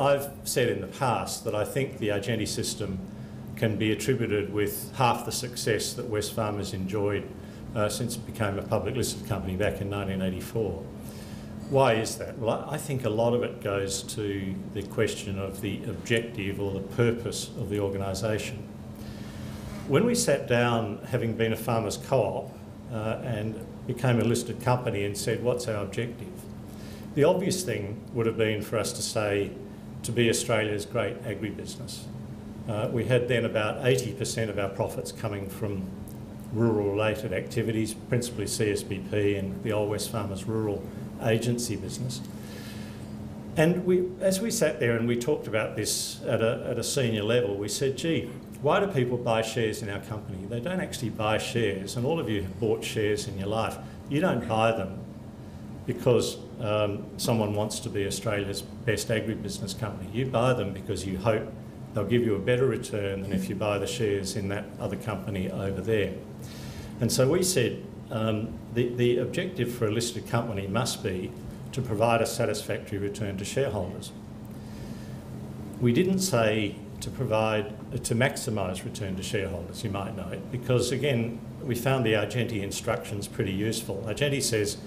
I've said in the past that I think the Argenti system can be attributed with half the success that Wesfarmers enjoyed since it became a public listed company back in 1984. Why is that? Well, I think a lot of it goes to the question of the objective or the purpose of the organisation. When we sat down, having been a farmers' co-op, and became a listed company and said, what's our objective? The obvious thing would have been for us to say, to be Australia's great agribusiness. We had then about 80% of our profits coming from rural-related activities, principally CSBP and the old Wesfarmers rural agency business. And as we sat there and we talked about this at a senior level, we said, gee, why do people buy shares in our company? They don't actually buy shares, and all of you have bought shares in your life. You don't buy them because someone wants to be Australia's best agribusiness company. You buy them because you hope they'll give you a better return than if you buy the shares in that other company over there. And so we said the objective for a listed company must be to provide a satisfactory return to shareholders. We didn't say to maximise return to shareholders, you might note, because again, we found the Argenti instructions pretty useful. Argenti says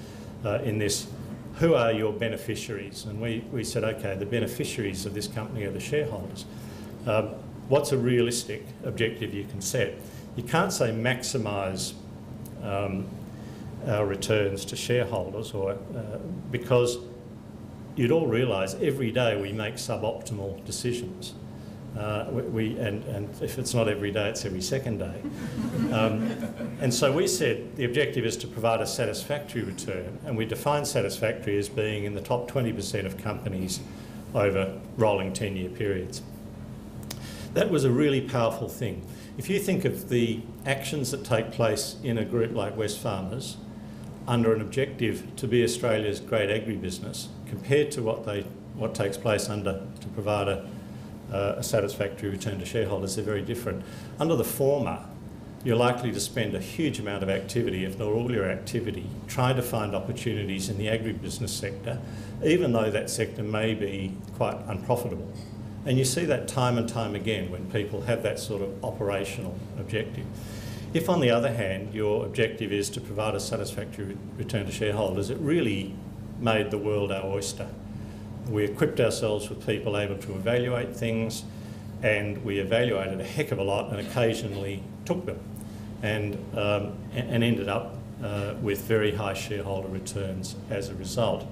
in this, who are your beneficiaries? And we said, okay, the beneficiaries of this company are the shareholders. What's a realistic objective you can set? You can't say maximise our returns to shareholders, or because you'd all realise every day we make suboptimal decisions. And if it's not every day, it's every second day. And so we said the objective is to provide a satisfactory return, and we define satisfactory as being in the top 20% of companies over rolling 10-year periods. That was a really powerful thing. If you think of the actions that take place in a group like Wesfarmers under an objective to be Australia's great agribusiness, compared to what takes place to provide a satisfactory return to shareholders, they're very different. Under the former, you're likely to spend a huge amount of activity, if not all your activity, trying to find opportunities in the agribusiness sector, even though that sector may be quite unprofitable. And you see that time and time again when people have that sort of operational objective. If, on the other hand, your objective is to provide a satisfactory return to shareholders, it really made the world our oyster. We equipped ourselves with people able to evaluate things, and we evaluated a heck of a lot and occasionally took them, and ended up with very high shareholder returns as a result.